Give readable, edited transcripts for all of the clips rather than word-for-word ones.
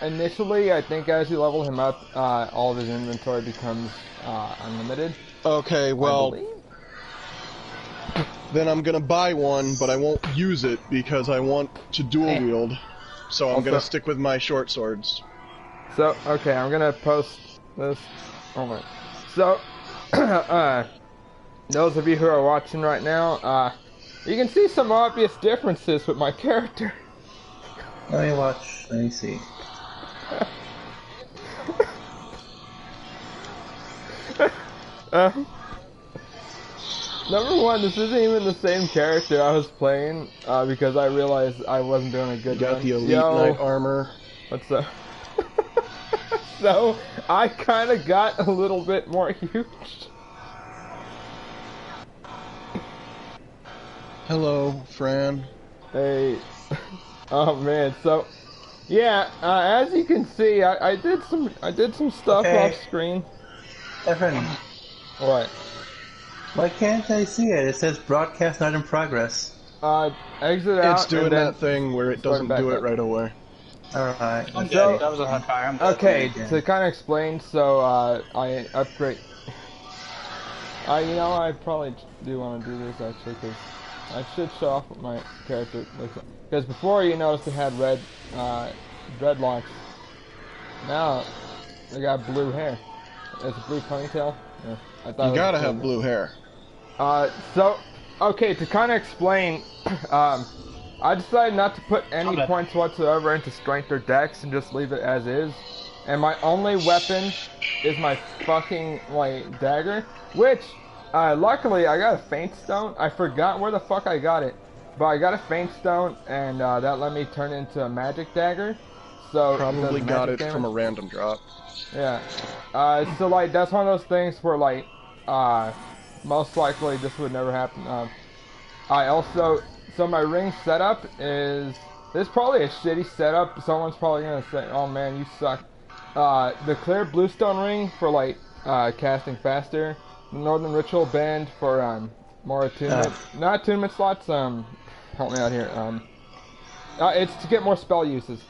initially, I think as you level him up, all of his inventory becomes unlimited. Okay, well, then I'm gonna buy one, but I won't use it because I want to dual wield. So I'm gonna stick with my short swords. So, okay, I'm gonna post this. Oh my. So, those of you who are watching right now, you can see some obvious differences with my character. Let me watch. Let me see. Number one, this isn't even the same character I was playing, because I realized I wasn't doing a good You got run. the elite knight armor. What's up? So, I kinda got a little bit more huge. Hello, Fran. Hey. Oh man, so yeah, as you can see, I did some stuff off screen. Evan. What? Why can't I see it? It says broadcast not in progress. Exit out. It's doing that thing where it doesn't do it right away. Alright. So, that was a hot fire. Okay, to kind of explain, so I upgrade. You know, I probably do want to do this actually, because I should show off what my character looks like. Because before you noticed it had red dreadlocks. Now I got blue hair. It's a blue ponytail. Yeah, I thought you gotta have blue hair. So okay, to kind of explain, I decided not to put any points whatsoever into strength or dex and just leave it as is. And my only weapon is my fucking like dagger, which luckily I got a feint stone. I forgot where the fuck I got it, but I got a feint stone, and that let me turn into a magic dagger. So probably got it from a random drop. Yeah. So like that's one of those things where like most likely this would never happen. I also, so my ring setup is, this is probably a shitty setup. Someone's probably gonna say, oh man, you suck. The clear bluestone ring for like casting faster. The Northern Ritual Band for more attunement. Not attunement slots, help me out here. It's to get more spell uses.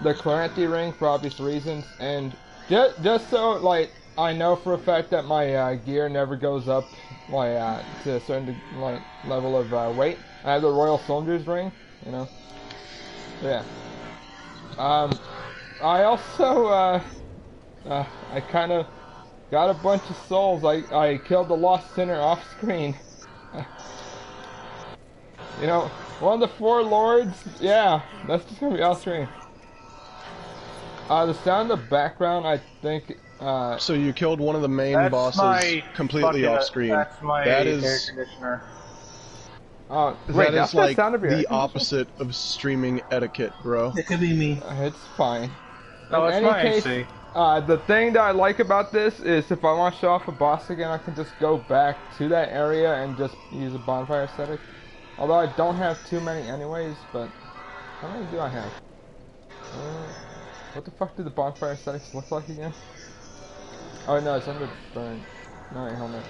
The Clarity ring for obvious reasons, and just so like I know for a fact that my gear never goes up like to a certain like level of weight. I have the Royal Soldier's ring, you know. Yeah. I also I kind of got a bunch of souls. I killed the Lost Sinner off screen. You know, one of the 4 lords. Yeah, that's just gonna be off screen. The sound of the background, I think. So you killed one of the main bosses completely off screen. That's my that air is. conditioner. Wait, that is the like sound of your the opposite of streaming etiquette, bro. It could be me. It's fine. No, In it's any my case, AC. the thing that I like about this is if I want to show off a boss again, I can just go back to that area and just use a bonfire aesthetic. Although I don't have too many anyways, but how many do I have? What the fuck do the bonfire aesthetics look like again? Oh no, it's under burn. No, wait, hold on.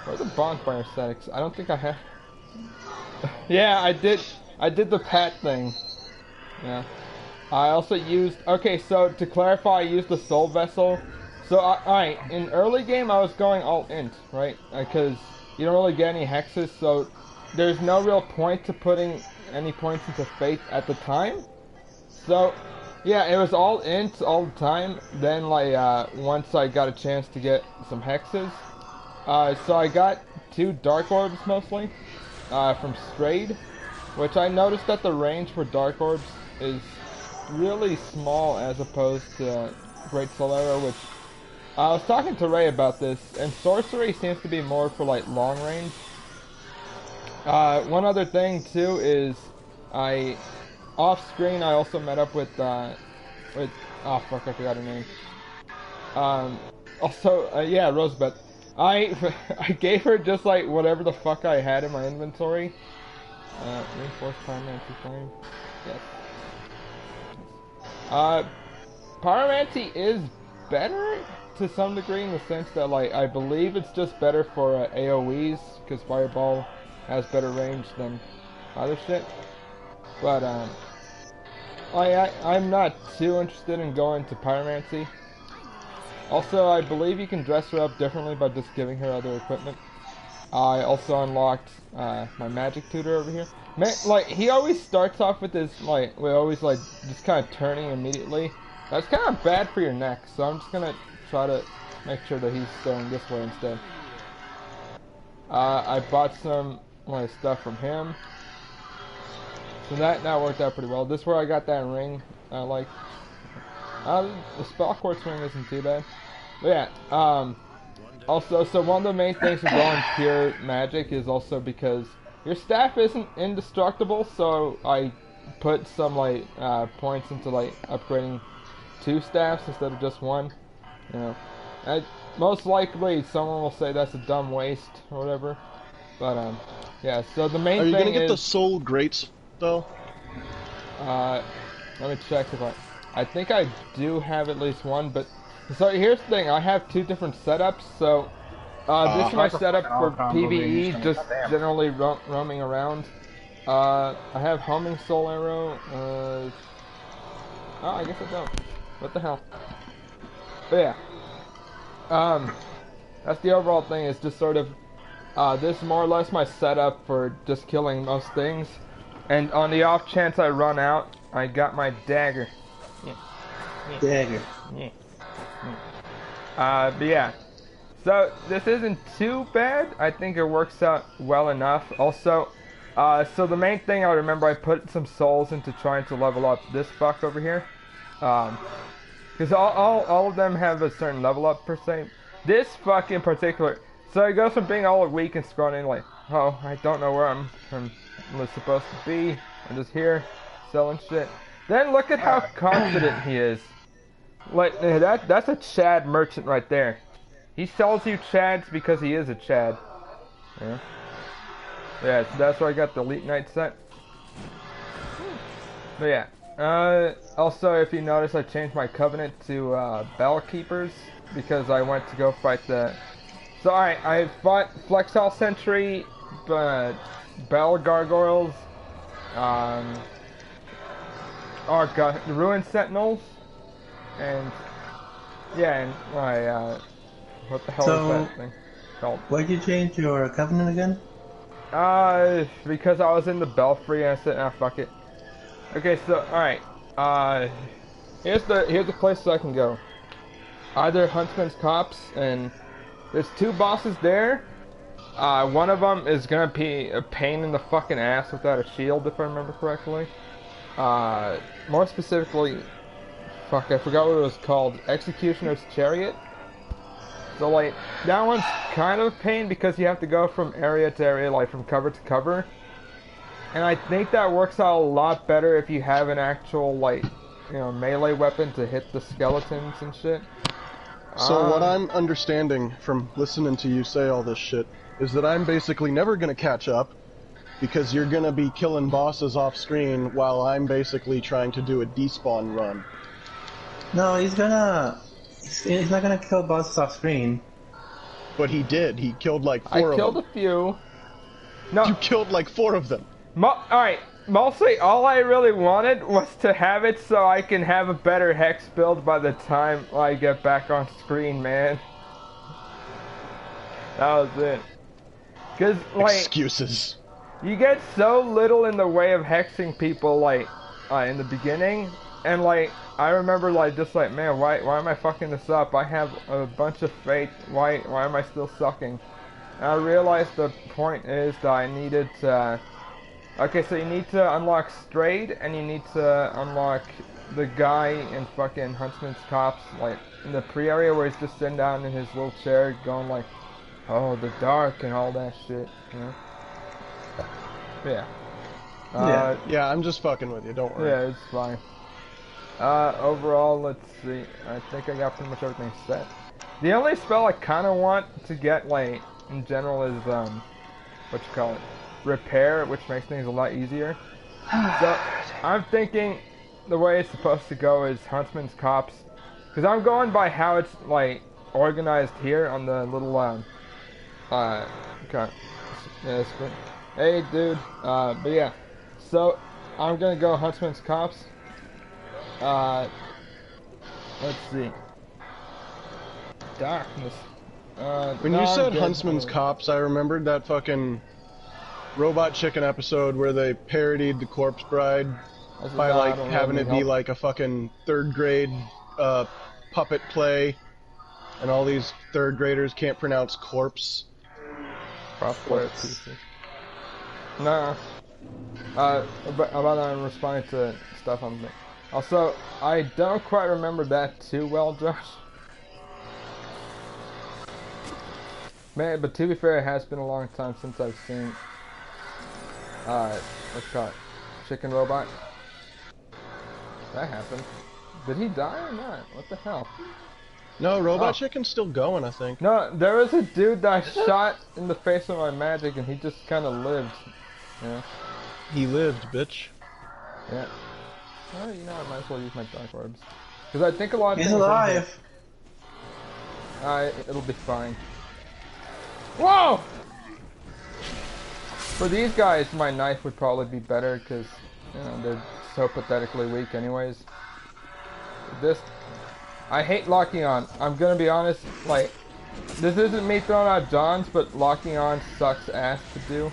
Where are the bonfire aesthetics? I don't think I have. Yeah, I did the pat thing. Yeah. I also used, okay, so to clarify, I used the soul vessel. So, alright, in early game I was going all int, right? Because you don't really get any hexes, so there's no real point to putting any points into faith at the time. So, yeah, it was all int all the time. Then, like, once I got a chance to get some hexes, so I got 2 dark orbs mostly, from Strayed, which I noticed that the range for dark orbs is really small as opposed to Great Soul Arrow, which I was talking to Ray about this, and sorcery seems to be more for like long range. One other thing too is off screen I also met up with oh fuck, I forgot her name. Also yeah, Rosebeth. I gave her just like whatever the fuck I had in my inventory. Reinforced pyromancy flame. Yes. Pyromancy is better to some degree in the sense that, like, I believe it's just better for AoEs, because Fireball has better range than other shit. But, I'm not too interested in going to pyromancy. Also, I believe you can dress her up differently by just giving her other equipment. I also unlocked my magic tutor over here. Man, like, he always starts off with this, like, we're always, like, just kind of turning immediately. That's kind of bad for your neck, so I'm just gonna try to make sure that he's going this way instead. I bought some, like, stuff from him. So that worked out pretty well. This is where I got that ring I like. The spell quartz ring isn't too bad. But yeah, also, so one of the main things for going pure magic is also because your staff isn't indestructible, so I put some, like, points into, like, upgrading 2 staffs instead of just 1. You know, most likely someone will say that's a dumb waste or whatever. But, yeah, so the main thing is... Are you gonna get the soul greats, though? Let me check if I think I do have at least 1, but... So here's the thing, I have 2 different setups, so... this is my setup for PvE, just generally roaming around. I have homing soul arrow, oh, I guess I don't. What the hell? But yeah. That's the overall thing, is just sort of... this is more or less my setup for just killing most things. And on the off chance I run out, I got my dagger. Yeah. Dagger. Yeah. But yeah. So, this isn't too bad. I think it works out well enough. Also, so the main thing I remember, I put some souls into trying to level up this fuck over here. Because all of them have a certain level up per se. This fuck in particular. So it goes from being all weak and scrawny, like, oh, I don't know where I'm supposed to be. I'm just here, selling shit. Then look at how confident he is. Like, that's a Chad merchant right there. He sells you Chads because he is a Chad. Yeah. Yeah, so that's why I got the Elite Knight set. But yeah. Also, if you notice, I changed my covenant to Bell Keepers because I went to go fight the... So alright, I fought Flexile Sentry, but Bell Gargoyles, oh god, the Ruined Sentinels, and yeah, and my what the hell is that thing called? Why'd you change your covenant again? Because I was in the Belfry and I said, ah, fuck it. Okay, so alright, here's the places I can go. Either Huntsman's Copse, and there's 2 bosses there. One of them is gonna be a pain in the fucking ass without a shield, if I remember correctly. More specifically, fuck, I forgot what it was called. Executioner's Chariot. So, like, that one's kind of a pain because you have to go from area to area, like from cover to cover. And I think that works out a lot better if you have an actual, like, you know, melee weapon to hit the skeletons and shit. So what I'm understanding from listening to you say all this shit is that I'm basically never gonna catch up because you're gonna be killing bosses off screen while I'm basically trying to do a despawn run. No, he's not gonna kill bosses off screen. But he did. He killed like 4 of them. I killed a few. No. You killed like 4 of them. Alright, mostly all I really wanted was to have it so I can have a better Hex build by the time I get back on screen, man. That was it. Cause, like... Excuses. You get so little in the way of hexing people, like, in the beginning, and, like, I remember, like, just like, man, why am I fucking this up? I have a bunch of faith, why am I still sucking? And I realized the point is that I needed to, okay, so you need to unlock Strayed, and you need to unlock the guy in fucking Huntsman's Copse, like, in the pre-area where he's just sitting down in his little chair going like, oh, the dark and all that shit, you know? Yeah. Yeah, I'm just fucking with you, don't worry. Yeah, it's fine. Overall, let's see. I think I got pretty much everything set. The only spell I kind of want to get, like, in general is, what you call it? Repair, which makes things a lot easier. So, I'm thinking the way it's supposed to go is Huntsman's Copse. Because I'm going by how it's, like, organized here on the little, okay. Yeah, hey, dude. But yeah. So, I'm gonna go Huntsman's Copse. Uh, let's see. Darkness. When no, you I'm said good. Huntsman's Cops, I remembered that fucking Robot Chicken episode where they parodied the Corpse Bride by like having it be like a fucking third grade puppet play, and all these third graders can't pronounce corpse. No. About I'm responding to stuff on me. Also, I don't quite remember that too well, Josh. Man, but to be fair, it has been a long time since I've seen what's it called? Chicken Robot. That happened. Did he die or not? What the hell? No, Robot Chicken's still going, I think. No, there was a dude that I shot in the face with my magic and he just kind of lived. Yeah. He lived, bitch. Yeah. Well, you know, I might as well use my dark orbs. Because I think a lot of He's things alive! it'll be fine. Whoa! For these guys, my knife would probably be better because, you know, they're so pathetically weak anyways. This, I hate locking on. I'm gonna be honest, like, this isn't me throwing out Johns, but locking on sucks ass to do.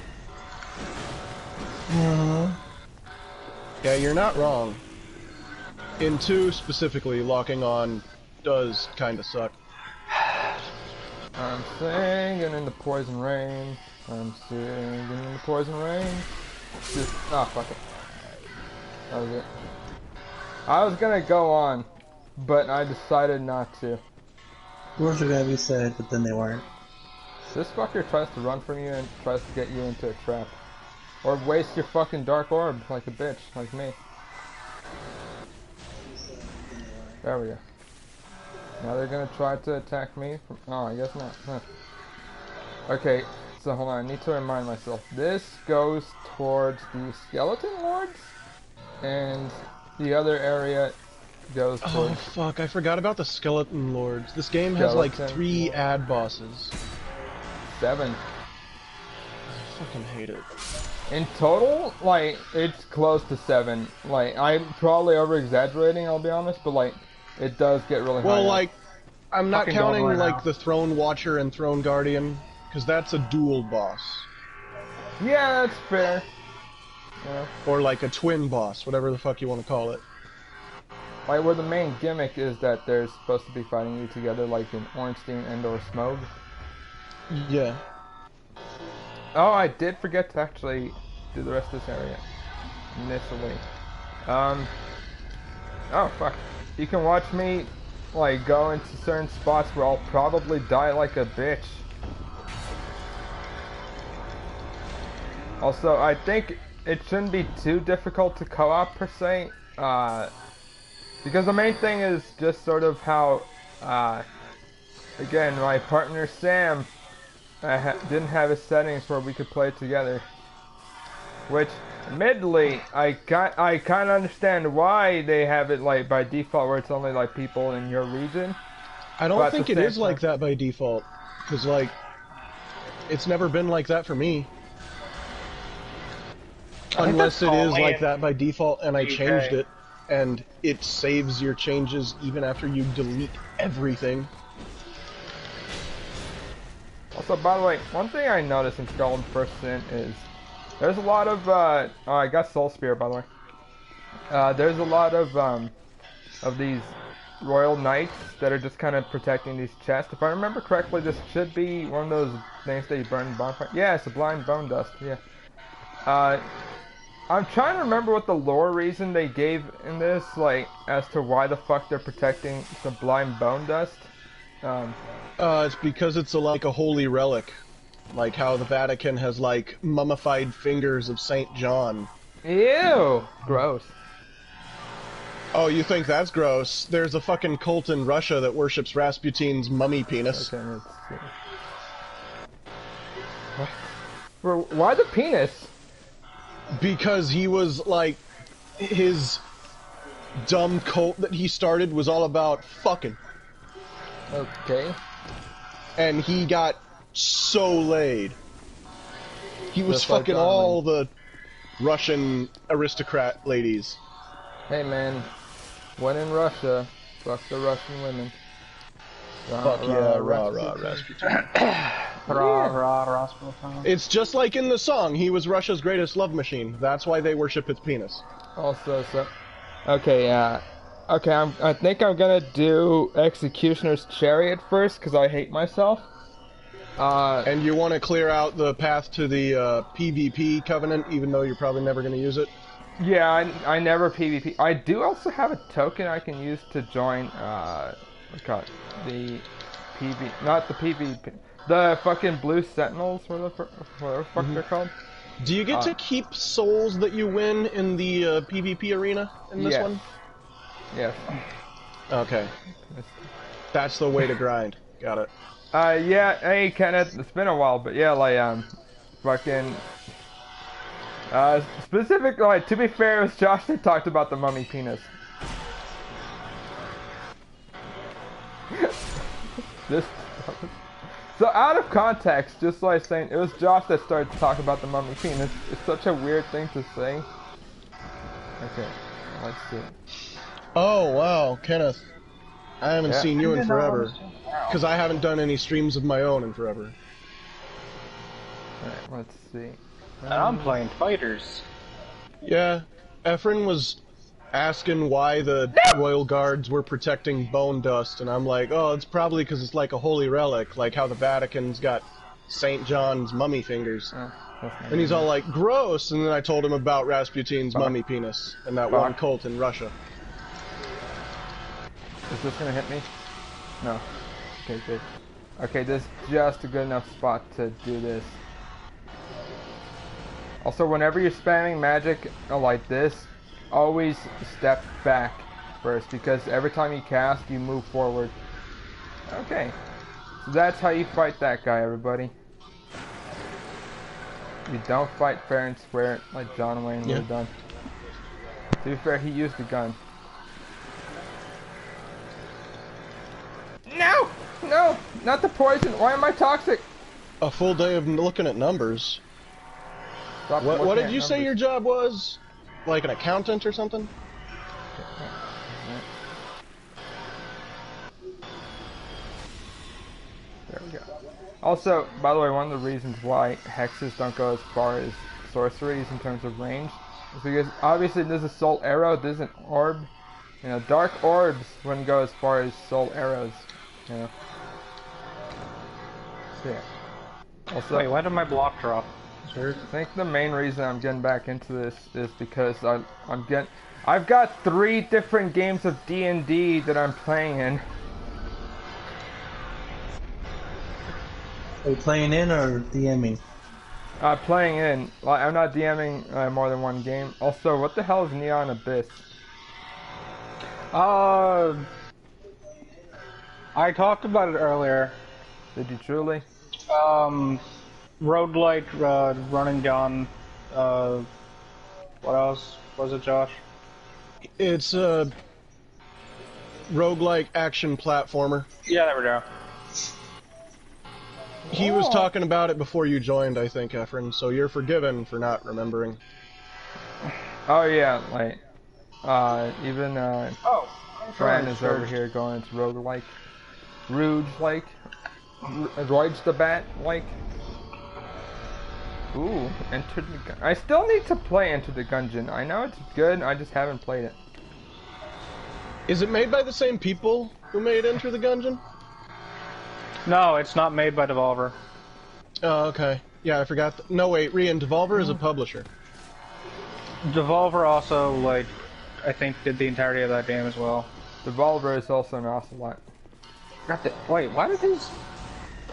Yeah, you're not wrong. In 2 specifically, locking on does kinda suck. I'm singing in the poison rain. I'm singing in the poison rain. Just, oh, fuck it. That was it. I was gonna go on, but I decided not to. Words are gonna be said, but then they weren't. This fucker tries to run from you and tries to get you into a trap. Or waste your fucking dark orb like a bitch, like me. There we go. Now they're gonna try to attack me from, oh, I guess not. Huh. Okay, so hold on, I need to remind myself. This goes towards the Skeleton Lords, and the other area goes towards... Oh fuck, I forgot about the Skeleton Lords. This game has like 3 ad bosses. 7. I fucking hate it. In total, like, it's close to 7. Like, I'm probably over-exaggerating, I'll be honest, but like, it does get really high. Well, like, I'm not counting right like now. the Throne Watcher and Throne Guardian, because that's a dual boss. Yeah, that's fair. Yeah. Or like a twin boss, whatever the fuck you want to call it. Like, where the main gimmick is that they're supposed to be fighting you together, like in Ornstein and or Smoke. Yeah. Oh, I did forget to actually do the rest of this area initially. Oh fuck. You can watch me like go into certain spots where I'll probably die like a bitch. Also, I think it shouldn't be too difficult to co-op per se, because the main thing is just sort of how, again, my partner Sam didn't have his settings where we could play together, which admittedly I kind of understand why they have it like by default where it's only like people in your region. I don't think it is like that by default, because like it's never been like that for me. Unless it is like that by default and I changed it, and it saves your changes even after you delete everything. Also, by the way, one thing I noticed in Skull and First Sin is there's a lot of, oh, I got Soul Spear, by the way. There's a lot of these Royal Knights that are just kind of protecting these chests. If I remember correctly, this should be one of those things that you burn in bonfire. Yeah, it's Sublime Bone Dust, yeah. I'm trying to remember what the lore reason they gave in this, like, as to why the fuck they're protecting Sublime Bone Dust. It's because it's like a holy relic. Like how the Vatican has, like, mummified fingers of St. John. Ew! Gross. Oh, you think that's gross? There's a fucking cult in Russia that worships Rasputin's mummy penis. Okay, let's see. Why the penis? Because he was, like, his dumb cult that he started was all about fucking. Okay. And he got so laid. He was Just like fucking all the Russian aristocrat ladies. Hey man, When in Russia, fuck the Russian women. Fuck yeah, rah rah Rasputin. Rasputin. It's just like in the song, he was Russia's greatest love machine. That's why they worship his penis. Also, okay, I think I'm gonna do Executioner's Chariot first, because I hate myself. And you want to clear out the path to the PvP covenant, even though you're probably never going to use it? Yeah, I never PvP. I do also have a token I can use to join, what's it called? The not the PvP, the fucking Blue Sentinels, whatever the fuck they're called. Do you get to keep souls that you win in the PvP arena in this one? Yes. Okay. That's the way to grind. Got it. Yeah, hey Kenneth, it's been a while, but yeah, like, fucking, specific, like, to be fair, it was Josh that talked about the mummy penis. So out of context, just like saying, it was Josh that started to talk about the mummy penis. It's such a weird thing to say. Okay, let's see. Oh, wow, Kenneth. I haven't seen you in forever. Because I haven't done any streams of my own in forever. Alright, let's see. I'm playing fighters. Yeah, Efren was asking why the royal guards were protecting bone dust, and I'm like, oh, it's probably because it's like a holy relic, like how the Vatican's got St. John's mummy fingers. And he's all like, gross, and then I told him about Rasputin's mummy penis, and that one cult in Russia. Is this gonna hit me? No. Okay, good. Okay, this is just a good enough spot to do this. Also, whenever you're spamming magic like this, always step back first, because every time you cast, you move forward. Okay. So that's how you fight that guy, everybody. You don't fight fair and square like John Wayne would have done. To be fair, he used a gun. No! No! Not the poison! Why am I toxic? A full day of looking at numbers. What did you say your job was? Like an accountant or something? There we go. Also, by the way, one of the reasons why hexes don't go as far as sorceries in terms of range is because obviously there's a soul arrow, there's an orb. You know, dark orbs wouldn't go as far as soul arrows. You know. So, yeah. Also, wait, why did my block drop? I think the main reason I'm getting back into this is because I've got 3 different games of D&D that I'm playing in. Are you playing in or DMing? Playing in. Like, I'm not DMing more than one game. Also, what the hell is Neon Abyss? I talked about it earlier. Did you truly? Roguelike, running gun, what else was it, Josh? It's a roguelike action platformer. Yeah, there we go. He was talking about it before you joined, I think, Efren, so you're forgiven for not remembering. Oh yeah, like, even, Fran is over here going, it's roguelike. Rouge-like. Roids the Bat-like. Ooh, Enter the Gun. I still need to play Enter the Gungeon. I know it's good, I just haven't played it. Is it made by the same people who made Enter the Gungeon? No, it's not made by Devolver. Oh, okay. Yeah, I forgot. No, wait, Rian, Devolver is a publisher. Devolver also, like, I think did the entirety of that game as well. Devolver is also an Ocelot. Wait, why did these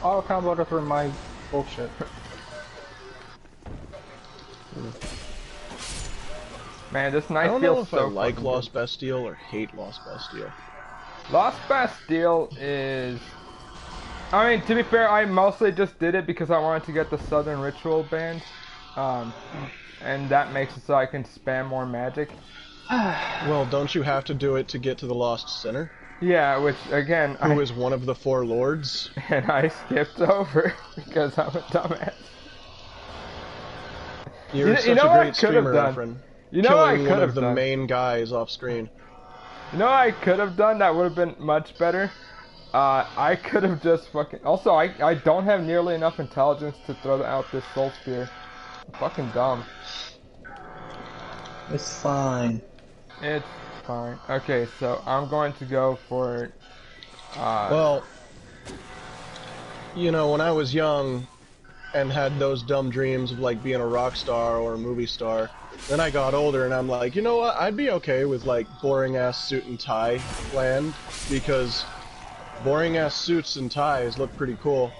auto-combo through my bullshit? Man, this night I don't know feels if so I like fucking Lost good. Bastille or hate Lost Bastille. Lost Bastille is... I mean, to be fair, I mostly just did it because I wanted to get the Southern Ritual band. And that makes it so I can spam more magic. Well, don't you have to do it to get to the Lost Sinner? Yeah, which, again... Who is one of the 4 lords? And I skipped over because I'm a dumbass. You're such you know a what I great could have streamer, done? Efren. You know what I Killing could one have of the done? main guys off screen. You know what I could have done that would have been much better? I could have just fucking... Also, I don't have nearly enough intelligence to throw out this soul spear. I'm fucking dumb. It's fine. It's fine. Okay, so I'm going to go for... Well, you know, when I was young and had those dumb dreams of like being a rock star or a movie star, then I got older and I'm like, you know what, I'd be okay with like boring ass suit and tie land, because boring ass suits and ties look pretty cool.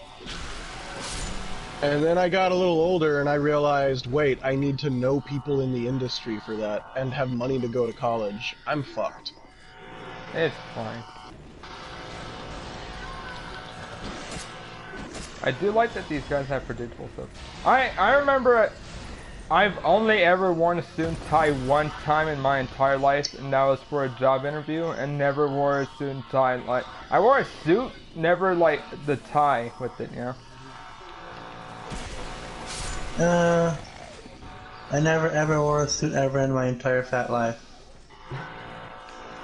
And then I got a little older and I realized, wait, I need to know people in the industry for that and have money to go to college. I'm fucked. It's fine. I do like that these guys have predictable stuff. I remember I've only ever worn a suit and tie one time in my entire life, and that was for a job interview, and never wore a suit and tie. Like, I wore a suit, never like the tie with it, you know? I never ever wore a suit ever in my entire fat life.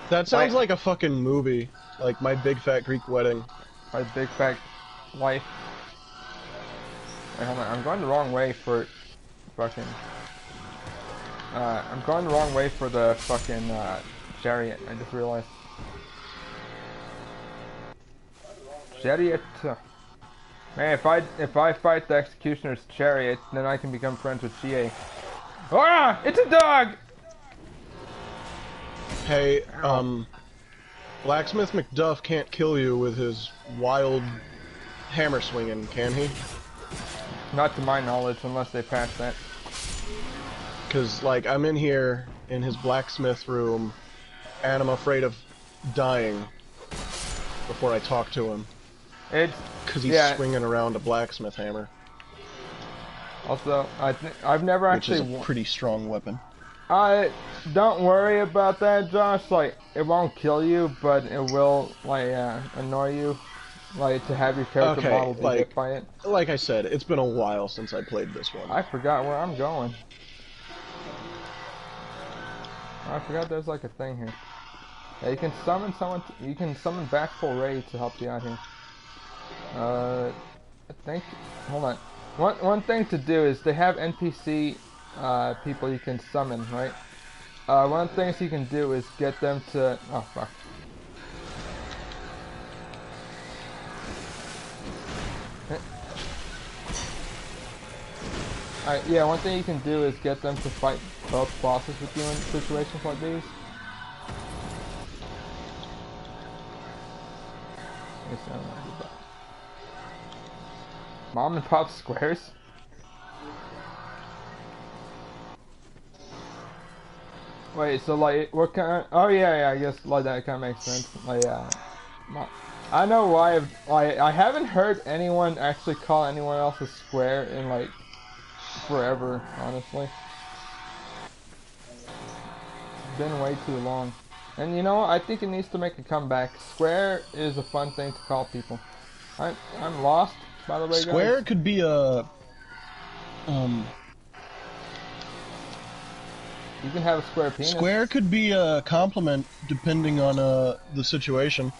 That sounds like a fucking movie, like My Big Fat Greek Wedding. My big fat life. Wait, hold on, I'm going the wrong way for fucking... I'm going the wrong way for the fucking, chariot, I just realized. Chariot. Man, if I fight the executioner's chariot, then I can become friends with GA. Ah! It's a dog! Hey, Blacksmith McDuff can't kill you with his wild hammer swinging, can he? Not to my knowledge, unless they patch that. Cause, like, I'm in here, in his blacksmith room, and I'm afraid of dying before I talk to him. Cause he's swinging around a blacksmith hammer. Also, I've never actually... Which is a pretty strong weapon. Don't worry about that, Josh. Like, it won't kill you, but it will, like, annoy you. Like, to have your character model be hit by it. Like I said, it's been a while since I played this one. I forgot where I'm going. I forgot there's like a thing here. Yeah, you can summon someone. You can summon back full Ray to help you out here. I think. Hold on. One thing to do is they have NPC people you can summon, right? One of the things you can do is get them to. Oh fuck. Yeah, one thing you can do is get them to fight both bosses with you in situations like these. Mom and pop squares? Wait, so like, what kind of, oh yeah, I guess like that kind of makes sense. Like, I know why I haven't heard anyone actually call anyone else a square in like forever, honestly. It's been way too long. And you know, I think it needs to make a comeback. Square is a fun thing to call people. I'm lost, by the way, guys. Square could be a... You can have a square penis. Square could be a compliment depending on the situation.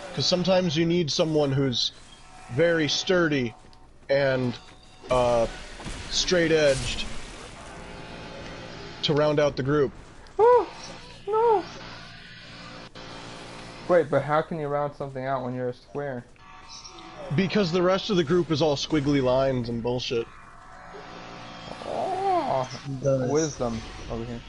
Because sometimes you need someone who's very sturdy and straight-edged to round out the group. Oh, no! Wait, but how can you round something out when you're a square? Because the rest of the group is all squiggly lines and bullshit. Oh, wisdom over here.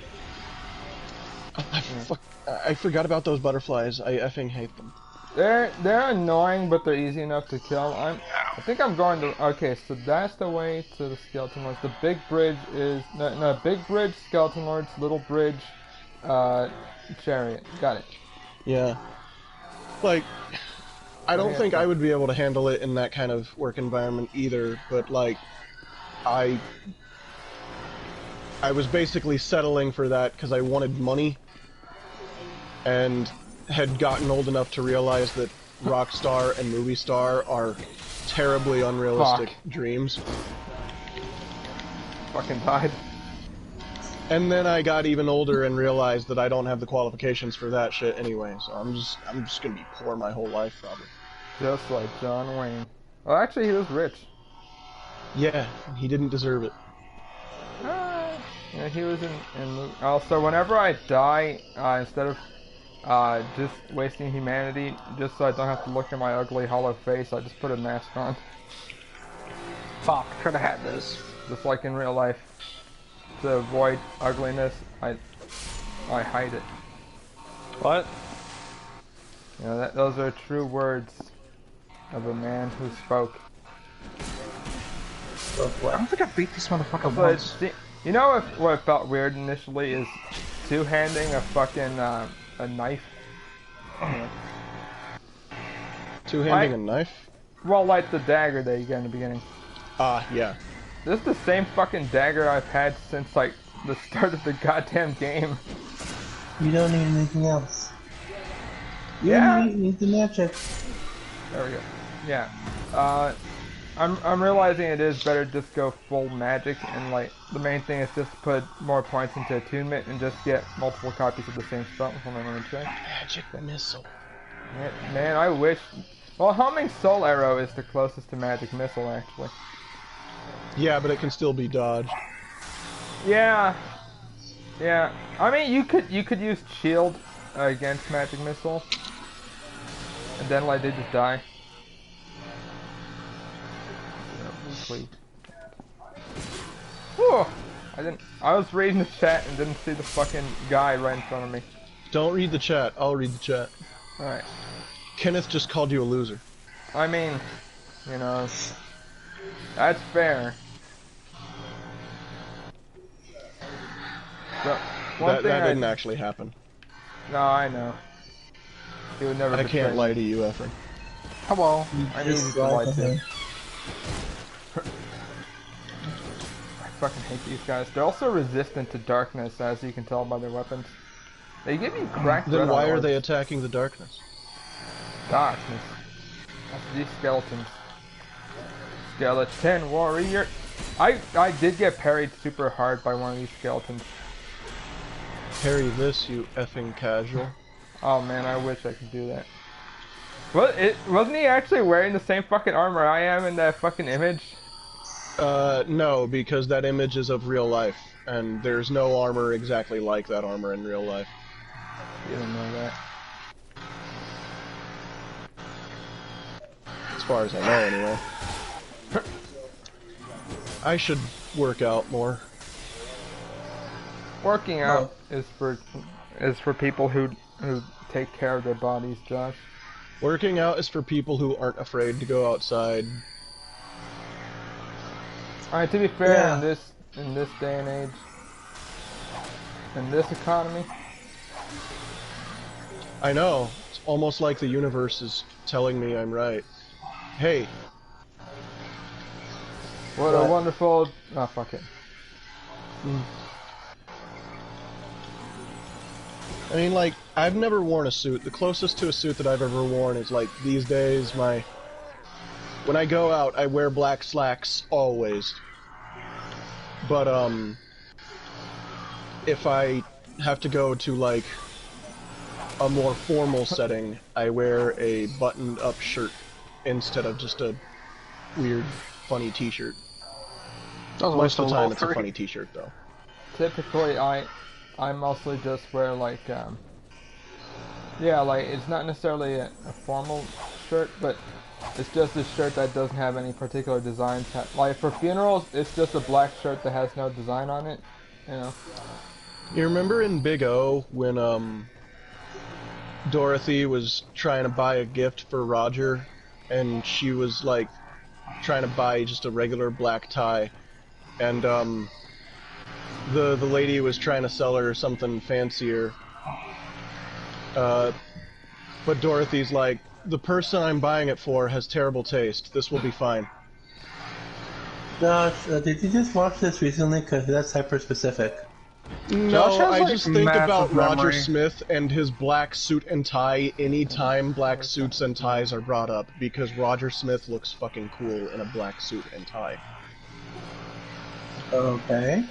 I forgot about those butterflies. I effing hate them. They're annoying, but they're easy enough to kill. I think I'm going to... Okay, so that's the way to the Skeleton Lords. The big bridge is... No, big bridge, Skeleton Lords, little bridge, chariot. Got it. Yeah. Like, I don't think I would be able to handle it in that kind of work environment either, but like, I was basically settling for that because I wanted money, and had gotten old enough to realize that rock star and movie star are terribly unrealistic dreams. Fucking died. And then I got even older and realized that I don't have the qualifications for that shit anyway, so I'm just gonna be poor my whole life, probably. Just like John Wayne. Well, actually, he was rich. Yeah, he didn't deserve it. Yeah, he was in also, whenever I die, instead of just wasting humanity, just so I don't have to look at my ugly hollow face, I just put a mask on. Fuck, could have had this. Just like in real life. To avoid ugliness, I hide it. What? You know, those are true words of a man who spoke. I don't think I beat this motherfucker So once. you know what felt weird initially is two-handing a fucking a knife. Two-handing a knife? Well, like the dagger that you get in the beginning. Yeah. This is the same fucking dagger I've had since like the start of the goddamn game. You don't need anything else. You Yeah. need the magic. There we go. Yeah. I'm realizing it is better to just go full magic, and like the main thing is just put more points into attunement and just get multiple copies of the same spell. Hold on, let me check. Magic missile. Man, I wish. Well, homing soul arrow is the closest to magic missile, actually. Yeah, but it can still be dodged. Yeah. Yeah. I mean, you could use shield against magic missile, and then like they just die. Whew. I was reading the chat and didn't see the fucking guy right in front of me. Don't read the chat. I'll read the chat. Alright. Kenneth just called you a loser. I mean, you know, that's fair. So, That didn't actually happen. No, I know. He would never I betray can't me. lie to you, Efren. Hello. I need you to lie to. I fucking hate these guys. They're also resistant to darkness, as you can tell by their weapons. They give you cracked Then red why on are they orbs. attacking the darkness? Darkness. That's these skeletons. Skeleton warrior. I did get parried super hard by one of these skeletons. Parry this, you effing casual. Oh man, I wish I could do that. Wasn't he actually wearing the same fucking armor I am in that fucking image? No, because that image is of real life, and there's no armor exactly like that armor in real life. You didn't know that. As far as I know, anyway. I should work out more. Working out is for people who take care of their bodies, Josh. Working out is for people who aren't afraid to go outside. Alright, to be fair, Yeah. in this day and age, in this economy, I know. It's almost like the universe is telling me I'm right. Hey, what a wonderful... Oh, fuck it. I mean, like, I've never worn a suit. The closest to a suit that I've ever worn is, like, these days, when I go out, I wear black slacks, always. But, if I have to go to, like, a more formal setting, I wear a buttoned-up shirt instead of just a weird, funny t-shirt. Most of the time, it's a funny t-shirt, though. Typically, I mostly just wear like, yeah, like it's not necessarily a formal shirt, but it's just a shirt that doesn't have any particular designs. Like for funerals, it's just a black shirt that has no design on it, you know. You remember in Big O when Dorothy was trying to buy a gift for Roger, and she was like trying to buy just a regular black tie, and the lady was trying to sell her something fancier, but Dorothy's like, the person I'm buying it for has terrible taste. This will be fine. Josh, did you just watch this recently? Because that's hyper-specific. No, Josh has, I like, just think about massive Roger memory. Smith and his black suit and tie anytime black suits and ties are brought up, because Roger Smith looks fucking cool in a black suit and tie. Okay.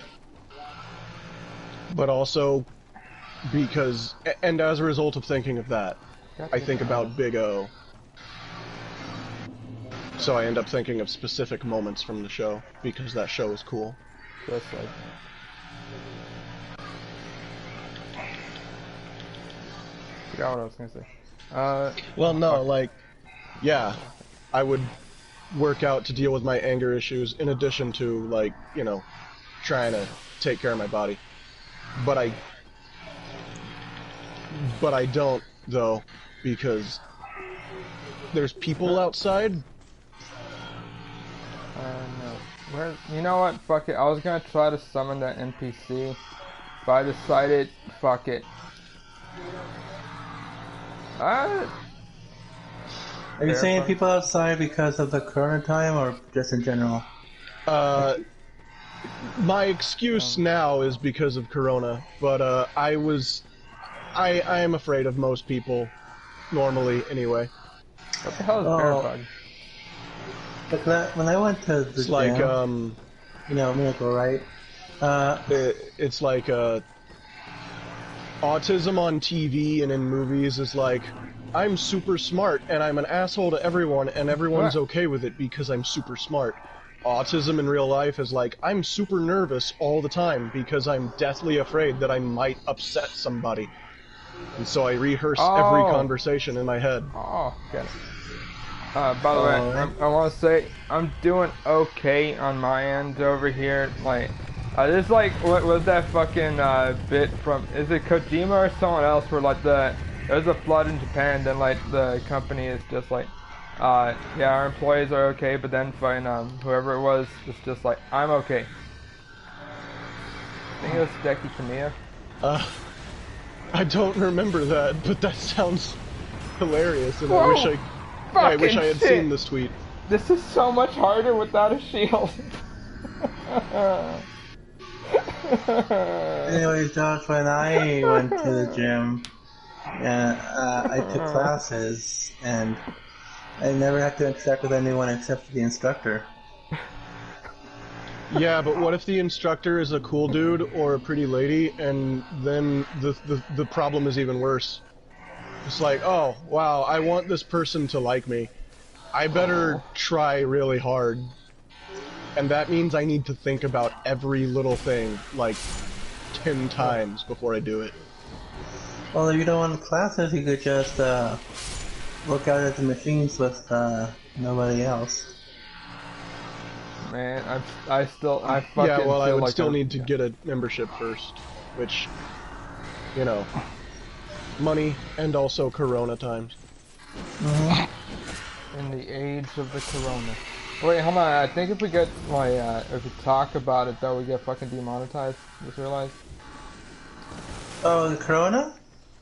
but also because, and as a result of thinking of that, I think about Big O. So I end up thinking of specific moments from the show, because that show is cool. Just like that. Forgot what I was gonna say. Well, no, like, yeah, I would work out to deal with my anger issues in addition to, like, you know, trying to take care of my body. But I don't, though, because there's people outside. No. Where? You know what? Fuck it. I was gonna try to summon that NPC, but I decided, fuck it. Are you saying people outside because of the corona time, or just in general? My excuse now is because of Corona, but I am afraid of most people, normally, anyway. What the hell is bear bug? Like when I went to the It's like, gym, you know, Miracle, right? It's like, autism on TV and in movies is like, I'm super smart and I'm an asshole to everyone and everyone's okay with it because I'm super smart. Autism in real life is like, I'm super nervous all the time because I'm deathly afraid that I might upset somebody. And so I rehearse every conversation in my head. Oh, get it. By the way, I want to say, I'm doing okay on my end over here. Like, this is like, what was that fucking bit from, is it Kojima or someone else, where like there's a flood in Japan, and then like the company is just like, yeah, our employees are okay, but then fine, whoever it was just like, I'm okay. I think it was Deki Kamiya. I don't remember that, but that sounds hilarious, and I wish I had seen this tweet. This is so much harder without a shield. Anyways, Josh, when I went to the gym, I took classes, and I never had to interact with anyone except the instructor. Yeah, but what if the instructor is a cool dude or a pretty lady, and then the problem is even worse? It's like, oh, wow, I want this person to like me. I better try really hard. And that means I need to think about every little thing, like, 10 times before I do it. Well, if you don't want classes, you could just work out at the machines with nobody else. Man, I fucking yeah, well, I would like still need to get a membership first, which, you know, money and also Corona times. In the age of the Corona. Wait, hold on. I think if we get like, if we talk about it, though, we get fucking demonetized. Just realized. Oh, the Corona?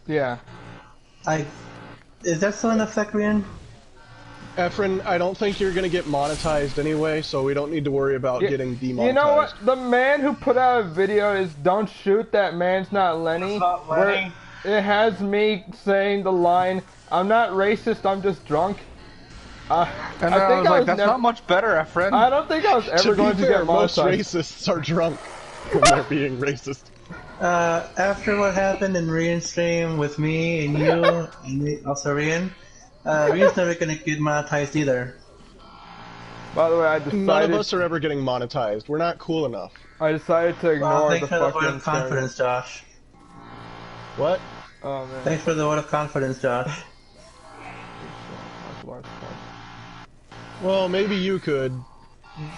Yeah. Is that still in effect, Rian? Efren, I don't think you're gonna get monetized anyway, so we don't need to worry about getting demonetized. You know what? The man who put out a video is "Don't shoot that man's not Lenny." It's not Lenny. Where it has me saying the line, "I'm not racist. I'm just drunk." And I was like, that's not much better, Efren. I don't think I was ever going to get most monetized. racists are drunk when they're being racist. After what happened in Rian's stream with me and you, and also Rian, Rian's never gonna get monetized either. By the way, I decided... None of us are ever getting monetized. We're not cool enough. I decided to ignore the thanks for the fucking... vote of confidence, Josh. What? Oh, man. Thanks for the vote of confidence, Josh. Well, maybe you could.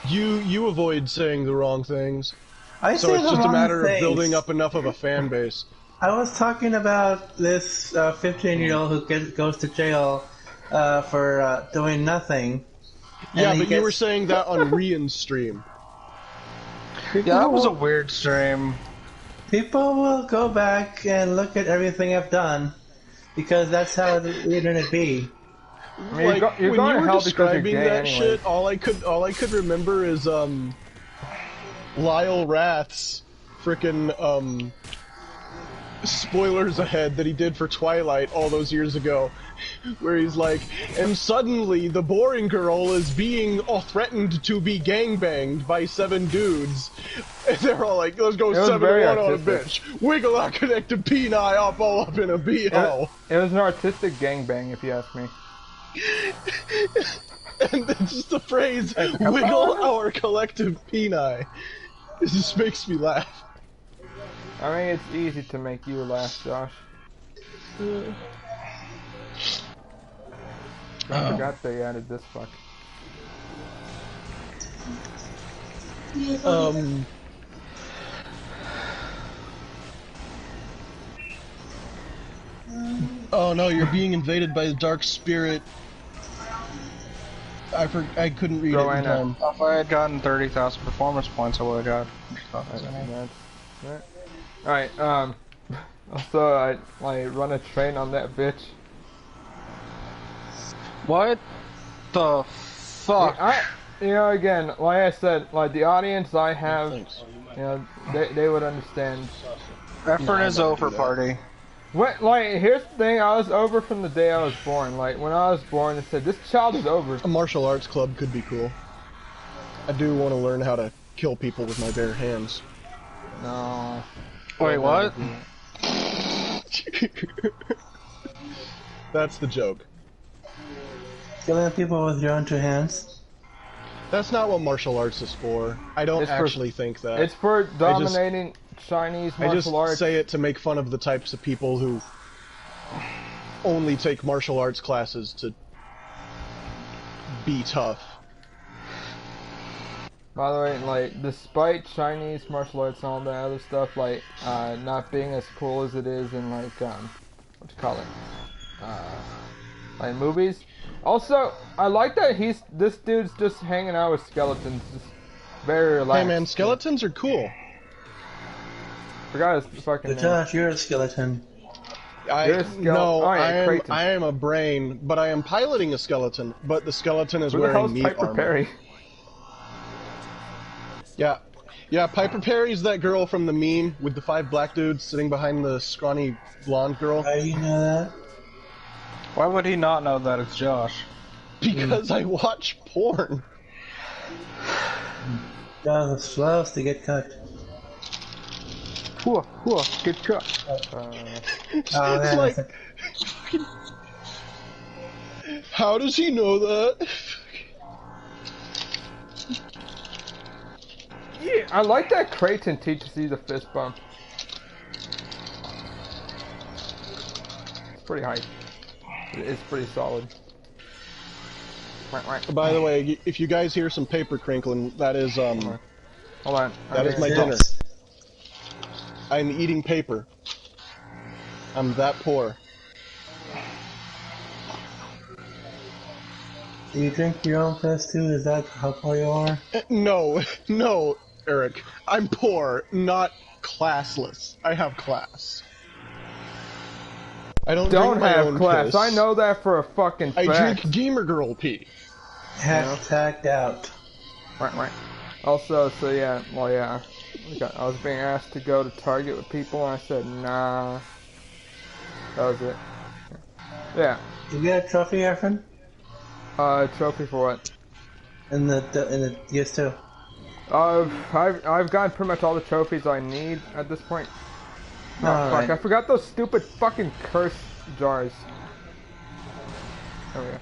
You avoid saying the wrong things. So it's just a matter of building up enough of a fan base. I was talking about this 15-year-old who goes to jail for doing nothing. Yeah, but you were saying that on Rian's stream. Yeah, that was a weird stream. People will go back and look at everything I've done, because that's how the internet be. I mean, Like, you're when going you to were hell because you're describing gay that anyway. shit, all I could remember is Lyle Rath's frickin' spoilers ahead, that he did for Twilight all those years ago, where he's like, and suddenly the boring girl is being threatened to be gangbanged by 7 dudes. And they're all like, let's go 7-1 on a bitch. Wiggle our connected peni up all up in a b-hole. It was an artistic gangbang, if you ask me. And it's just the phrase, wiggle our collective peni. It just makes me laugh. I mean, it's easy to make you laugh, Josh. I forgot they added this fuck. Oh no, you're being invaded by the dark spirit. I couldn't read it in time. If I had gotten 30,000 performance points, I would have got. Alright, also I run a train on that bitch. What the fuck? You know, again, like I said, like the audience I have, you know, they would understand. Effort is over, party. What, like, here's the thing, I was over from the day I was born. Like, when I was born, it said, this child is over. A martial arts club could be cool. I do want to learn how to kill people with my bare hands. No. Wait, what? That's the joke. Killing people with your own 2 hands? That's not what martial arts is for. I don't actually think that. It's for dominating Chinese martial arts. I just say it to make fun of the types of people who only take martial arts classes to be tough. By the way, like, despite Chinese martial arts and all that other stuff, like, not being as cool as it is in, like, what you call it? Like, movies. Also, I like that this dude's just hanging out with skeletons, just very relaxed. Hey man, skeletons are cool. Forgot his fucking name. Josh, you're a skeleton. I am a brain, but I am piloting a skeleton, but the skeleton is wearing meat armor. Perry? Yeah, Piper Perry's that girl from the meme with the 5 black dudes sitting behind the scrawny blonde girl. How do you know that? Why would he not know that it's Josh? Because I watch porn. That was supposed to get cooked. Get cooked. It's like, how does he know that? Yeah, I like that Creighton teaches you the fist bump. It's pretty hype. It's pretty solid. By the way, if you guys hear some paper crinkling, that is Hold on. That is my dinner. I'm eating paper. I'm that poor. Do you drink your own piss too? Is that how poor you are? No, Eric. I'm poor, not classless. I have class. I don't drink my have own class. piss. I know that for a fucking fact. I drink gamer girl pee. Hashtag out. Right. Also, so yeah, well yeah, I was being asked to go to Target with people, and I said nah. That was it. Yeah. You get a trophy, Efren? Trophy for what? In the PS2. I've gotten pretty much all the trophies I need at this point. Oh, fuck, right. I forgot those stupid fucking curse jars. There we go.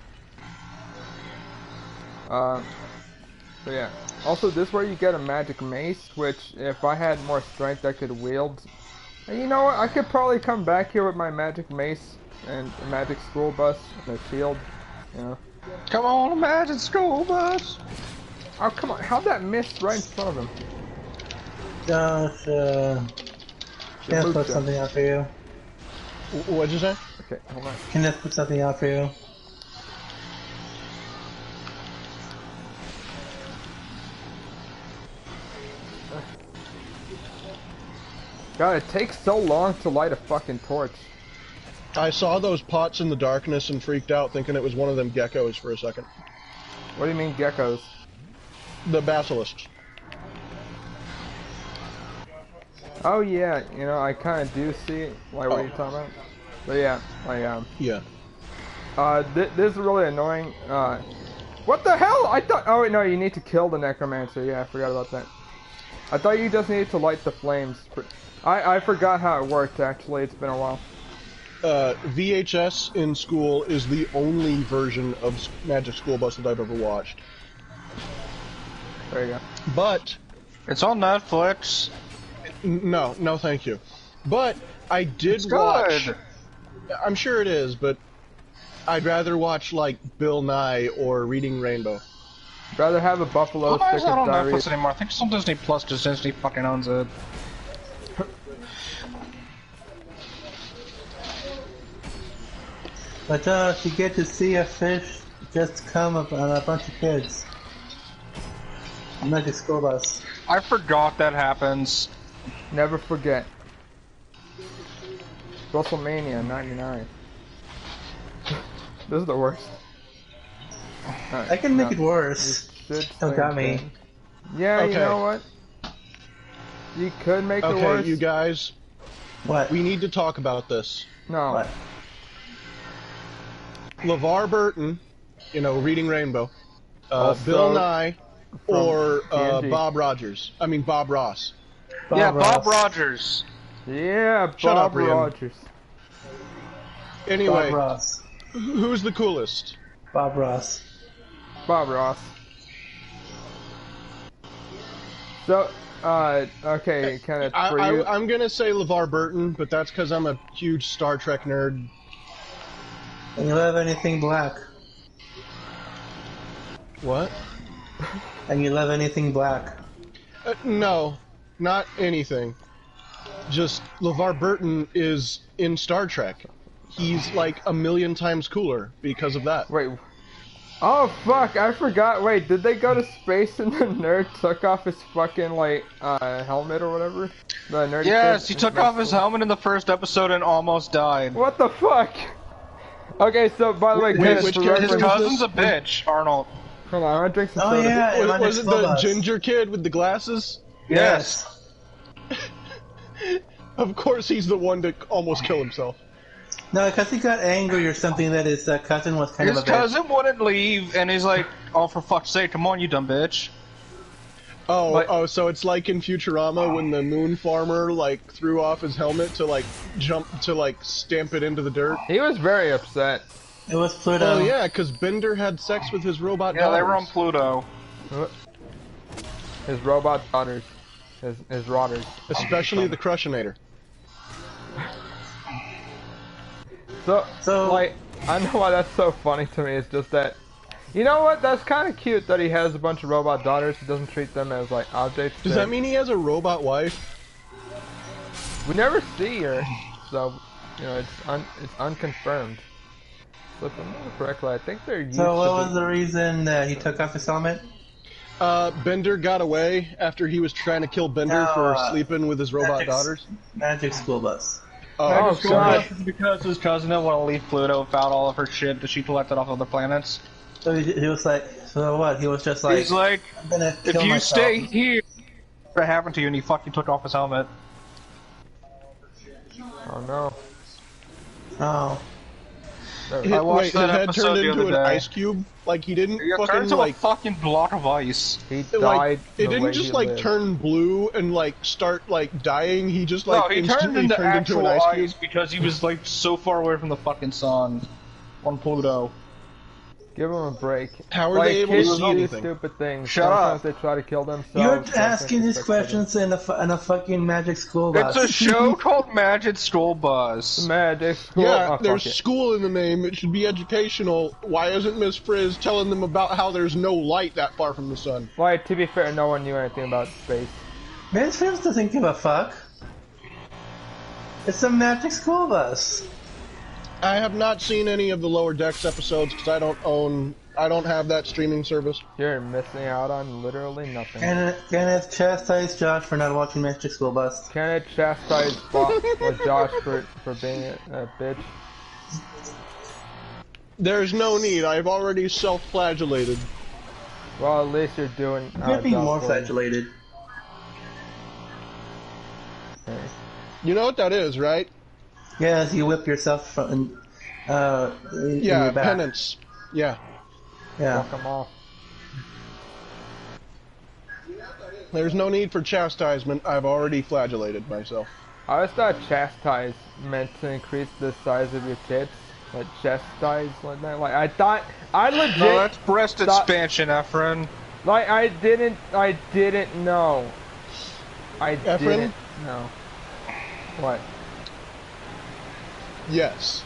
So yeah. Also, this is where you get a magic mace, which, if I had more strength, I could wield. And you know what? I could probably come back here with my magic mace and a magic school bus and a shield. You know. Come on, a magic school bus! Oh, come on. How'd that miss right in front of him? Josh, can I put something out for you? What'd you say? Okay, hold on. Can I put something out for you? God, it takes so long to light a fucking torch. I saw those pots in the darkness and freaked out, thinking it was one of them geckos for a second. What do you mean geckos? The basilisks. Oh yeah, you know, I kind of do see like what you're talking about. But yeah, like Yeah. this is really annoying. What the hell? I thought. Oh wait, no, you need to kill the necromancer. Yeah, I forgot about that. I thought you just needed to light the flames. I forgot how it worked. Actually, it's been a while. VHS in school is the only version of Magic School Bus that I've ever watched. There you go. But It's on Netflix. no, thank you. But I did It's watch. good. I'm sure it is, but I'd rather watch like Bill Nye or Reading Rainbow. I'd rather have a buffalo Why is stick that of on diarrhea. Netflix anymore? I think it's on Disney Plus, just Disney fucking owns it. But Josh, you get to see a fish just come on a bunch of kids. Magic School Bus. I forgot that happens. Never forget. WrestleMania '99. This is the worst. Alright, I can make no, it worse. you should Don't say got me. thing. Yeah, Okay. you know what? You could make it Okay, worse. you guys, What? we need to talk about this. No. What? LeVar Burton, you know, Reading Rainbow, Also Bill Nye, from or TNG. Bob Rogers. I mean Bob Ross. Yeah, Bob Ross. Rogers. Yeah, Shut Bob up, Rian. Rogers. Anyway, Bob Ross. who's the coolest? Bob Ross. Bob Ross. So, okay, kind of for you. I'm gonna say LeVar Burton, but that's because I'm a huge Star Trek nerd. And you love anything black. What? And you love anything black. No, not anything. Just LeVar Burton is in Star Trek. He's like a million times cooler because of that. Wait. Oh fuck! I forgot. Wait, did they go to space and the nerd took off his fucking like helmet or whatever? The nerd. Yes, kid? he took off his helmet in the first episode and almost died. What the fuck? Okay, so by the way, Wait, Kenneth, which for character His was reference- cousin's a bitch, Arnold. Hold on, I want to drink some Oh soda. yeah, Was, Magic was it School the Bus. ginger kid with the glasses? Yes. Of course he's the one to almost kill himself. No, because he got angry or something that his cousin was kind His of a bitch. cousin wouldn't leave, and he's like, "Oh, for fuck's sake, come on, you dumb bitch." Oh, But- so it's like in Futurama when the moon farmer like threw off his helmet to like jump to like stamp it into the dirt. He was very upset. It was Pluto. Oh yeah, because Bender had sex with his robot Yeah, they daughters. were on Pluto. His robot daughters. His rotters. Especially the Crushinator. So, like, I know why that's so funny to me. It's just that, you know what? That's kind of cute that he has a bunch of robot daughters. He doesn't treat them as like objects. Does that mean he has a robot wife? We never see her, so you know it's unconfirmed. So if I remember correctly, I think they're used So what to was be- the reason that he took off his helmet? Bender got away after he was trying to kill Bender No, for sleeping with his robot Magic- daughters. Magic School Bus. Oh god! Because his cousin didn't want to leave Pluto without all of her shit that she collected off other planets. So he was like, so what? He was just like, He's like, I'm gonna if kill you myself. stay here, what happened to you? And he fucking took off his helmet. Oh no! Oh. There- I watched Wait, that his head episode turned the into other an day. ice cube? Like he didn't He turned fucking into like a fucking block of ice. He died. like it the way didn't just he like lived. turn blue and like start like dying. He just like No, he turned instantly into turned into actual an ice cube. ice because he was like so far away from the fucking sun on Pluto. Give him a break. How are Like, they able kids to see do anything? stupid things. Shut Sometimes up. they try to kill themselves. You're sometimes asking they these fix questions in a fucking Magic School Bus. It's a show called Magic School Bus. them. Magic school. Yeah, Oh, fuck there's it. school in the name. It should be educational. Why isn't Miss Frizz telling them about how there's no light that far from the sun? Like, to be fair, no one knew anything about space. Miss Frizz doesn't give a fuck. It's a Magic School Bus. I have not seen any of the Lower Decks episodes because I don't have that streaming service. You're missing out on literally nothing. Kenneth chastised Josh for not watching Magic School Bus. Kenneth chastised Josh for being a bitch. There's no need. I've already self-flagellated. Well, at least you're doing. You're being Josh more for you. flagellated. You know what that is, right? Yes, you whip yourself from in Yeah, your back. penance. Yeah. Yeah. Fuck 'em off. There's no need for chastisement. I've already flagellated myself. I always thought chastise meant to increase the size of your tits. Like chastise like that. Like I thought I legit No, that's breast thought- expansion, Efren. Like I didn't know. I Efren? didn't know. What? Yes.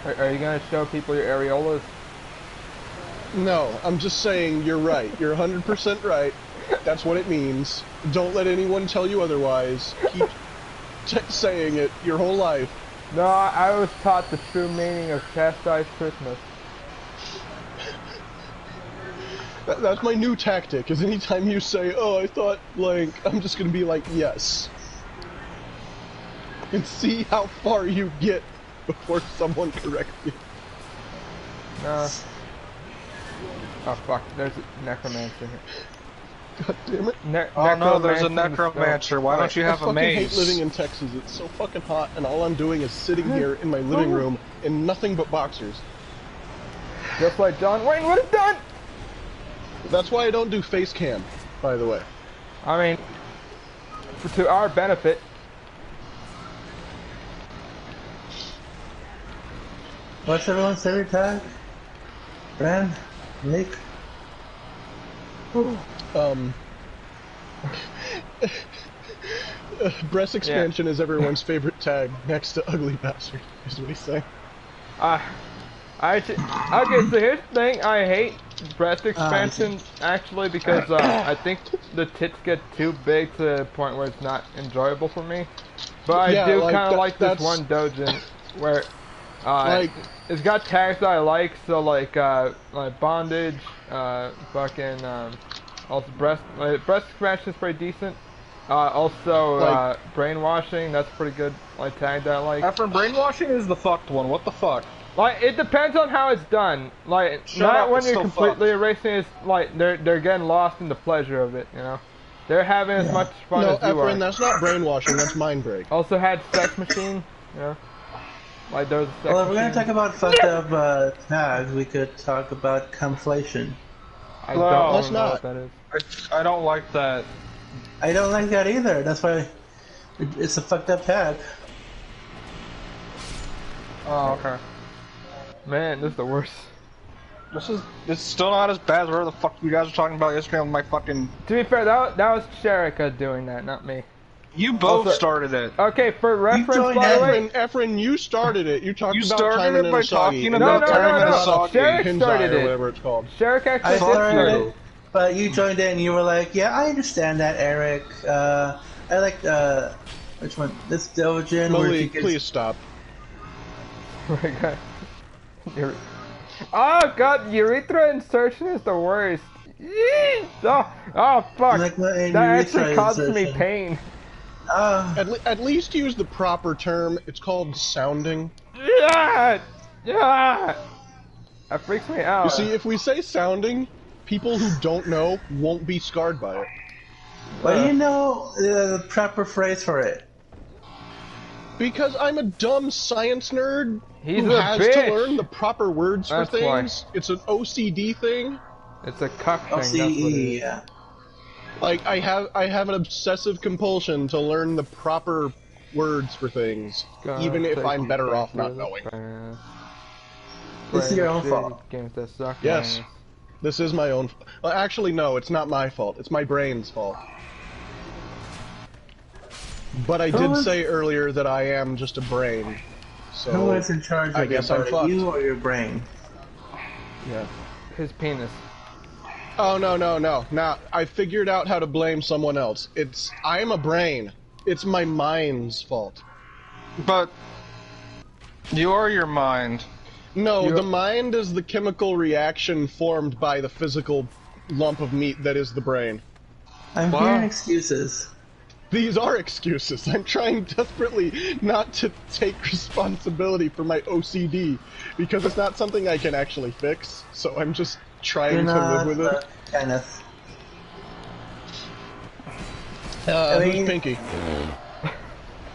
Are you gonna show people your areolas? No, I'm just saying you're right. You're 100% right. That's what it means. Don't let anyone tell you otherwise. Keep saying it your whole life. No, I was taught the true meaning of chastise Christmas. That's my new tactic, is anytime you say, oh, I thought blank, I'm just gonna be like, yes. And see how far you get before someone corrects you. No. Oh fuck, there's a necromancer here. God damn it. Oh no, there's a Necromancer in the necromancer. Why don't you have I a fucking maze? hate living in Texas. It's so fucking hot, and all I'm doing is sitting here in my living room in nothing but boxers. Just like John Wayne would have done! That's why I don't do face cam, by the way. I mean, to our benefit. What's everyone's favorite tag? Brand? Nick? Breast expansion is everyone's favorite tag, next to ugly bastard, is what he's saying. Okay, so here's the thing, I hate breast expansion, actually, because I think the tits get too big to the point where it's not enjoyable for me. But I do kind of like this one dojin, where it's got tags that I like, so like bondage, fucking, also breast expansion is pretty decent. Also, brainwashing, that's pretty good, like, tag that I like. Efren, brainwashing is the fucked one. What the fuck? Like, it depends on how it's done. Like, Shut not up, when it's you're still completely erasing it, it's like, they're getting lost in the pleasure of it, you know? They're having as much fun No, as you Efren, are. that's not brainwashing, that's mind break. Also had Sex Machine, you know? Like, there was a Sex Well, if we're gonna Machine. talk about fucked up tags, we could talk about conflation. I Well, don't let's know not. what that is. I don't like that. I don't like that either. That's why it's a fucked up tag. Oh, okay. Man, this is the worst. It's still not as bad as whatever the fuck you guys were talking about yesterday on my fucking... To be fair, that was Sherika doing that, not me. You both Also- started it. Okay, for reference, joined by the way... Efren, you started it. You talked You about started Timon it and by Asagi. talking and about then Timon and Asagi, Sherrick Hinzai, started or it. whatever it's called. Sherika I actually did started start it, but you joined in and you were like, yeah, I understand that, Eric. I like, which one? This Dojin where she Malik, gets... please stop. Oh my god. Oh god, urethra insertion is the worst. Yee! Oh fuck. Like what in That urethra actually causes me insertion? pain. At least use the proper term. It's called sounding. Yeah! Yeah! That freaks me out. You see, if we say sounding, people who don't know won't be scarred by it. Why do you know the proper phrase for it? Because I'm a dumb science nerd He's who a has bitch. to learn the proper words That's for why. things. It's an OCD thing. It's a cuck thing, that's what it OCE, is. yeah. Like I have an obsessive compulsion to learn the proper words for things, even if I'm better off not knowing. It's your own fault. Games that suck. Yes. ass. This is my own. Well, actually, no, it's not my fault. It's my brain's fault. But I did say earlier that I am just a brain. So Who is in charge I of your guess I'm body, fucked. you or your brain? Yeah. His penis. Oh no. Now I figured out how to blame someone else. I'm a brain. It's my mind's fault. But... You are your mind. No, the mind is the chemical reaction formed by the physical lump of meat that is the brain. I'm hearing excuses. These are excuses. I'm trying desperately not to take responsibility for my OCD, because it's not something I can actually fix, so I'm just trying to live with it. Kenneth. Who's Pinky?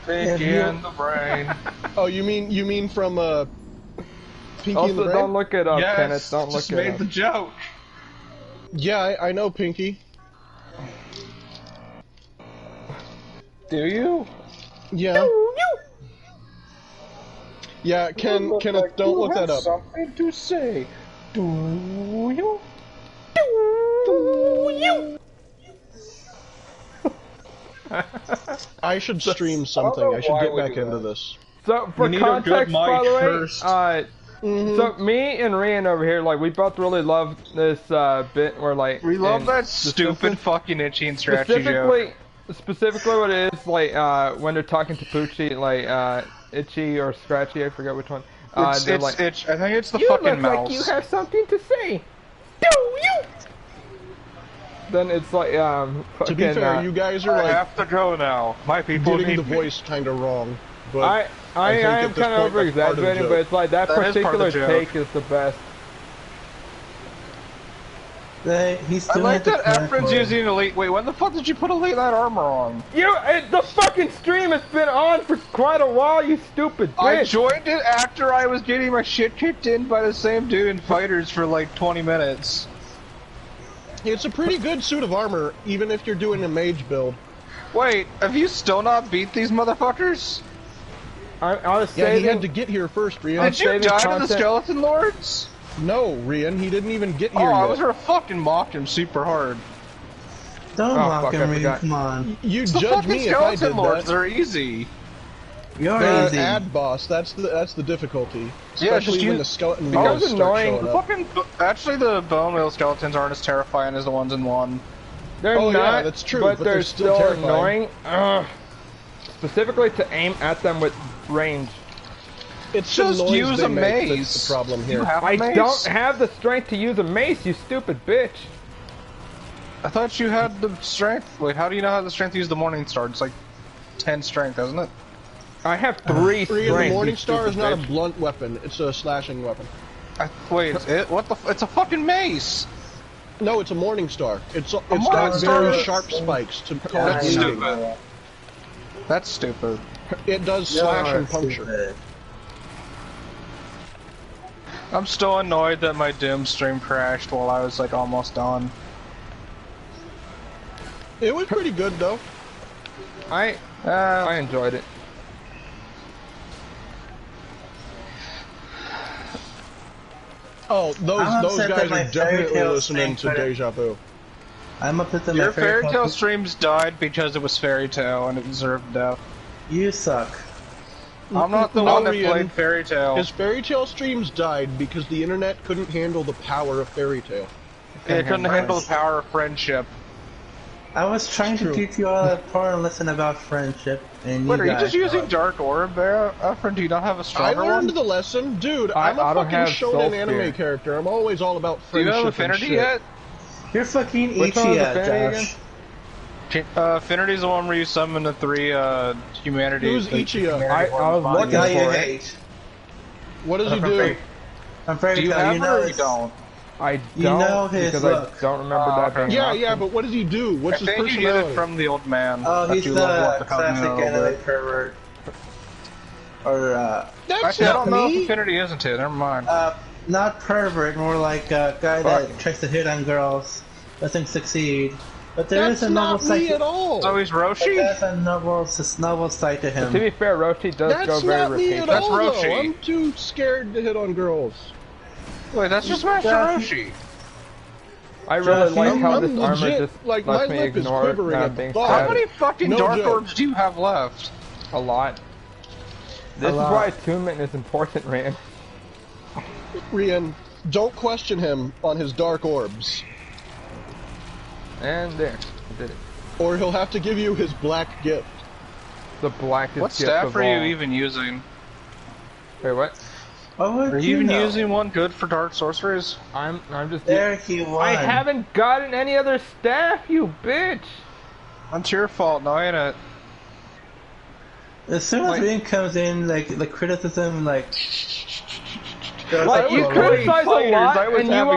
Pinky in the brain. Oh, you mean from Pinky in the Also, Brain? don't look it up, Yes, Kenneth. Don't look just it made up. the joke. Yeah, I know Pinky. Do you? Yeah. Yeah, Kenneth, don't look that up. Something to say. Do you? I should stream something. I should get back into this. So, for need a good context, mic by the way, first. so me and Rian over here, like, we both really love this bit where, like, We love in that the stupid Simpsons, fucking itchy and scratchy joke. specifically what it is, like, when they're talking to Poochie, like, itchy or scratchy, I forget which one. It's they're like, itch. I think it's the you fucking look mouse. like you have something to say. Do you? Then it's like, To fucking, be fair, you guys are I like have to go now. My people getting need the me. voice kind of wrong. But I think am at this kind of point, that's part of the over-exaggerating, joke. but it's like that That is part of particular the joke. take is the best. He's I doing like it the that correct Efren's way. using elite. Wait, when the fuck did you put elite light armor on? The fucking stream has been on for quite a while, you stupid bitch. I joined it after I was getting my shit kicked in by the same dude in fighters for like 20 minutes. it's a pretty good suit of armor, even if you're doing a mage build. Wait, have you still not beat these motherfuckers? I was Yeah, saving. he had to get here first, Rian. Did you saving die to the content. skeleton lords? No, Rian, he didn't even get Oh, here I yet. was gonna fucking mock him super hard. Don't Oh, mock fuck, I him, Reed, forgot. come on. You It's the judge fucking me if I skeleton did lords. that. They're easy. You're The easy. ad boss, that's the difficulty. Yeah, Especially just when use- the skeleton Because guys start annoying. showing The up. fucking actually, the bone wheel skeletons aren't as terrifying as the ones in one. They're Oh, yeah, not, that's true, but but they're they're still still terrifying. annoying. Ugh. Specifically to aim at them with range. It's Just the noise use they a make mace. that's the problem here. You have a I mace. don't have the strength to use a mace, you stupid bitch. I thought you had the strength. Wait, how do you know how the strength to use the Morning Star? It's like 10 strength, isn't it? I have 3 Rian, strength. the you Morning Star is stupid not a bitch. blunt weapon, it's a slashing weapon. Wait, what the? It's a fucking mace. No, it's a Morning Star. It's Morning got Star very is- sharp spikes to Yeah, cause That's bleeding. stupid. That's stupid. It does You're slash and puncture. stupid. I'm still annoyed that my Doom stream crashed while I was like almost done. It was pretty good though. I I enjoyed it. Oh, those I'm those upset that guys my are definitely fairy tale listening to stream couldn't- Deja Vu. I'm upset that Your my Fairy Tale streams died because it was Fairy Tale and it deserved death. You suck. I'm not the No, one that Rian. played Fairy Tale. His Fairy Tale streams died because the internet couldn't handle the power of Fairy Tale. It couldn't handle the power of friendship. I was trying to true. teach you all a important lesson about friendship, and Wait, you are you guys just using suck. Dark Orb there, Efren? Do you not have a I stronger learned one? the lesson, dude. I I'm a don't fucking have shonen Soul anime Spear. character. I'm always all about Do you friendship. have and Affinity shit. yet? You're fucking Which one was Ichiya, Affinity Josh. Affinity's the one where you summon the 3 humanity. Who's the Ichiya? humanity I was ones. The looking guy you for it. hate. What does he From do? Fairy- From Fairy Do you Tale, have you it know or you his- don't? I don't, You know his because look. I don't remember Oh, that okay. being Yeah, an yeah, option. but what does he do? What's I his think you get personality? it from the old man. Oh, that he's you the love to come classic over. anime pervert. Or, That's Actually, I not don't know me. if Affinity isn't it. Never mind. not pervert, more like a guy Fuck. that tries to hit on girls, doesn't succeed. But there That's is a noble not side me to at all. So he's but Roshi? there's a noble side to To him. be fair, Roshi does go That's very not me rapacious. at That's all, though. Roshi. I'm too scared to hit on girls. Wait, that's just Master Yeah. Roshi. I really Josh, like I'm- how I'm this armor legit, just like, lets my me lip is ignore quivering not at being the thought. How stabbed. many fucking No Dark joke. Orbs do you have left? A lot. This is lot. why attunement is important, Rand. Rian, don't question him on his dark orbs, And there, I did it. or he'll have to give you his black gift. The blackest What gift staff of are you all. even using? Wait, what? What would Are you even know? using one good for dark sorceries? I'm just. There he won. I haven't gotten any other staff, you bitch. That's your fault, no, ain't it? As soon as Like- Reed comes in, like the criticism, Like, you was criticize a players, lot, I was and you having